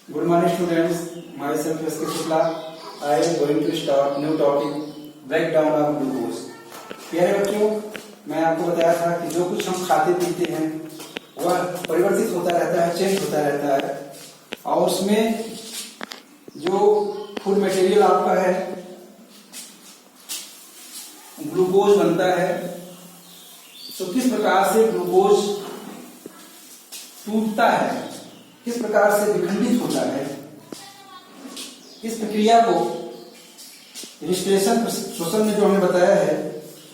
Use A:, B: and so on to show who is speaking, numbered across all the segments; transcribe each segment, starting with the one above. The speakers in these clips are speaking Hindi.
A: Good morning students, myself S. K. Shukla. I am going to start new topic breakdown of glucose. प्यारे बच्चों, मैं आपको बताया था कि जो कुछ हम खाते पीते हैं वह परिवर्तित होता रहता है, चेंज होता रहता है और उसमें जो फूड मटेरियल आपका है ग्लूकोज बनता है। तो किस प्रकार से ग्लूकोज टूटता है, किस प्रकार से विखंडित होता है, इस प्रक्रिया को रिस्पिरेशन श्वसन में जो हमने बताया है।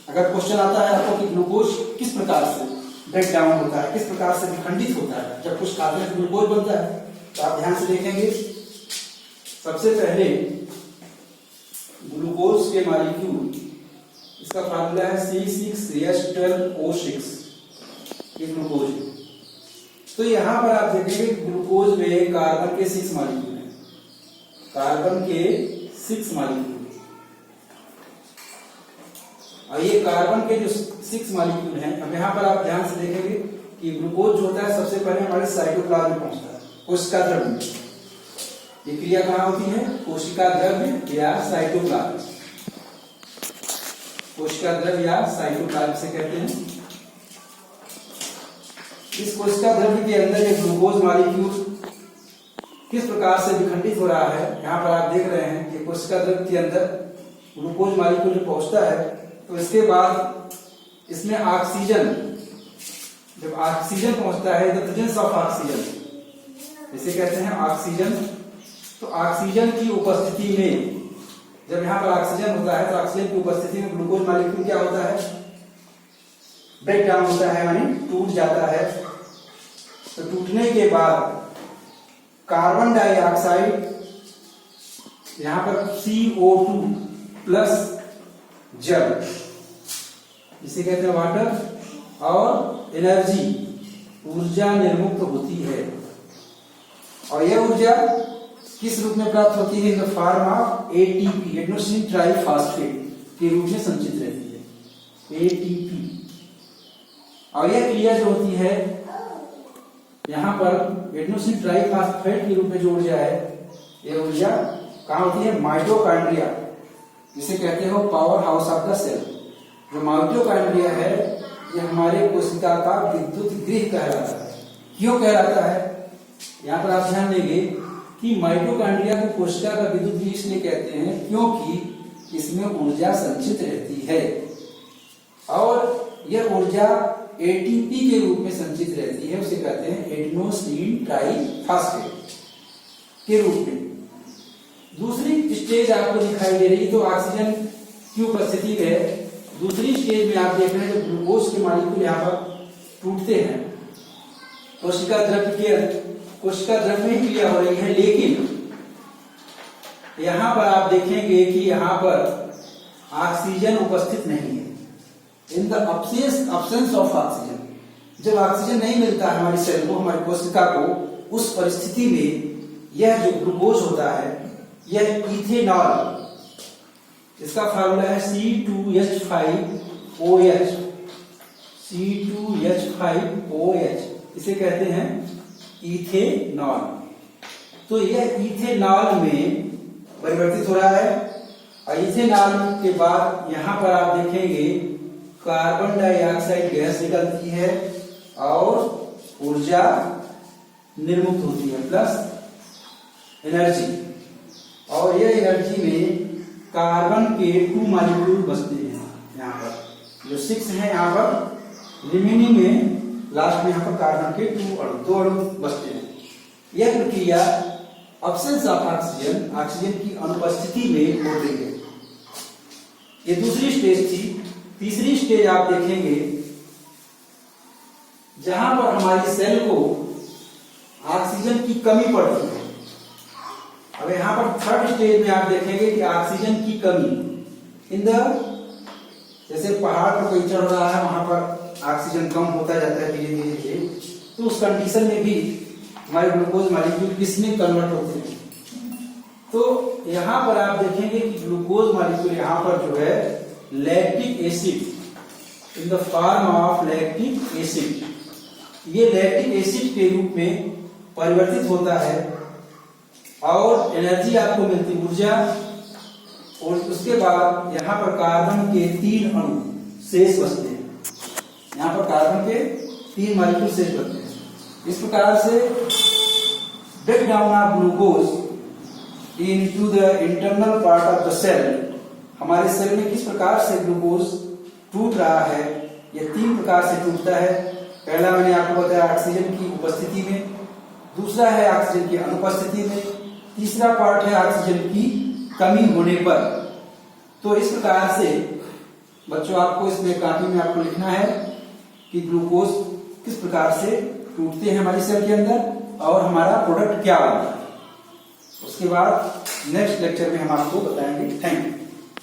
A: अगर क्वेश्चन आता है आपको कि ग्लूकोज किस प्रकार से ब्रेक डाउन होता है, किस प्रकार से विखंडित होता है, जब कुछ खाते हैं ग्लूकोज बनता है, तो आप ध्यान से देखेंगे। सबसे पहले ग्लूकोज के मॉलिक्यूल, इसका फार्मूला है C6H12O6, ये ग्लूकोज है। तो यहां पर आप देखेंगे ग्लूकोज में कार्बन के 6 मॉलिक्यूल हैं, कार्बन के 6 मॉलिक्यूल। और ये कार्बन के जो 6 मॉलिक्यूल हैं, अब यहां पर आप ध्यान से देखेंगे कि ग्लूकोज जो होता है सबसे पहले हमारे साइटोप्लाज्म में पहुंचता है, कोशिका द्रव्य में। ये क्रिया कहां होती है? कोशिका द्रव्य या साइटोप्लाज्म। कोशिका द्रव्य या साइटोप्लाज्म से कहते हैं। इस कोशिका द्रव्य के अंदर ये ग्लूकोज मॉलिक्यूल किस प्रकार से विखंडित हो रहा है, यहाँ पर आप देख रहे हैं कि कोशिका द्रव्य के अंदर ग्लूकोज मॉलिक्यूल पहुंचता है, तो इसके बाद इसमें ऑक्सीजन, जब ऑक्सीजन पहुंचता है, द प्रेजेंस ऑफ ऑक्सीजन, इसे कहते हैं ऑक्सीजन। तो ऑक्सीजन की उपस्थिति में, जब यहाँ पर ऑक्सीजन होता है, तो ऑक्सीजन की उपस्थिति में ग्लूकोज मॉलिक्यूल क्या होता है? ब्रेक डाउन होता है, यानी टूट जाता है। तो टूटने के बाद कार्बन डाइऑक्साइड, यहां पर CO2 प्लस जल, इसे कहते हैं वाटर, और एनर्जी, ऊर्जा निर्मुक्त होती है। और यह ऊर्जा किस रूप में प्राप्त होती है? In the form of ATP, adenosine triphosphate के रूप में संचित रहती है, ATP। और यह क्रिया जो होती है यहां पर एडेनोसिन ट्राइफॉस्फेट के रूप में जो ऊर्जा है, यह ऊर्जा कहां होती है? माइटोकॉन्ड्रिया, जिसे कहते हो power house of the cell. जो माइटोकॉन्ड्रिया है, यह हमारे कोशिका का विद्युत गृह कहलाता है। क्यों कहलाता है? यहां पर आप ध्यान देंगे कि माइटोकॉन्ड्रिया को कोशिका का विद्युत गृह इसलिए कहते हैं क्योंकि इसमें ऊर्जा संचित रहती है और यह ऊर्जा ATP के रूप में संचित रहती है, उसे कहते हैं एडेनोसिन ट्राइफॉस्फेट के रूप में। दूसरी स्टेज आपको दिखाई दे रही, तो ऑक्सीजन की उपस्थिति है। दूसरी स्टेज में आप देख रहे हैं जब ग्लूकोज के मॉलिक्यूल यहाँ पर टूटते हैं, कोशिका द्रव्य में क्रिया हो रही है, लेकिन यहां पर आप देखेंगे कि यहां पर ऑक्सीजन उपस्थित नहीं है। In the absence of oxygen, जब ऑक्सीजन नहीं मिलता है हमारी सेल को, हमारी कोशिका को, उस परिस्थिति में यह जो ग्लूकोज होता है, यह इथेनॉल, इसका फार्मूला है C2H5OH, C2H5OH, इसे कहते हैं इथेनॉल। तो यह इथेनॉल में परिवर्तित हो रहा है और इथेनॉल के बाद यहां पर आप देखेंगे कार्बन डाइऑक्साइड गैस निकलती है और ऊर्जा निर्मुक्त होती है, प्लस एनर्जी। और यह एनर्जी में कार्बन के 2 मॉलिक्यूल बचते हैं, यहाँ पर जो 6 हैं, यहाँ पर रिमेनिंग में लास्ट में यहाँ पर कार्बन के 2 अणु बचते हैं। यह प्रक्रिया अब्सेंस ऑफ ऑक्सीजन, ऑक्सीजन की अनुपस्थिति में हो रही है। ये दूसरी स्टेज थी। तीसरी स्टेज आप देखेंगे जहां पर हमारी सेल को ऑक्सीजन की कमी पड़ती है। अब यहां पर थर्ड स्टेज में आप देखेंगे कि ऑक्सीजन की कमी इन द, जैसे पहाड़ पर कोई चढ़ रहा है, वहां पर ऑक्सीजन कम होता जाता है धीरे धीरे, तो उस कंडीशन में भी हमारे ग्लूकोज मॉलिक्यूल किसमें कन्वर्ट होते हैं? तो यहां पर आप देखेंगे कि ग्लूकोज मॉलिक्यूल यहां पर जो है lactic acid, in the form of lactic acid, ये लैक्टिक एसिड के रूप में परिवर्तित होता है और एनर्जी आपको मिलती ऊर्जा। और उसके बाद यहाँ पर कार्बन के 3 अणु शेष बचते हैं, यहाँ पर कार्बन के 3 मॉलिक्यूल शेष बचते हैं। इस प्रकार से break down of glucose into the internal part of the cell, हमारे सेल में किस प्रकार से ग्लूकोज टूट रहा है, यह 3 प्रकार से टूटता है। पहला मैंने आपको बताया ऑक्सीजन की उपस्थिति में, दूसरा है ऑक्सीजन की अनुपस्थिति में, तीसरा पार्ट है ऑक्सीजन की कमी होने पर। तो इस प्रकार से बच्चों आपको इसमें कॉपी में आपको लिखना है कि ग्लूकोज किस प्रकार से टूटते हैं हमारी सेल के अंदर और हमारा प्रोडक्ट क्या होगा। उसके बाद नेक्स्ट लेक्चर में हम आपको बताएंगे। Thank you.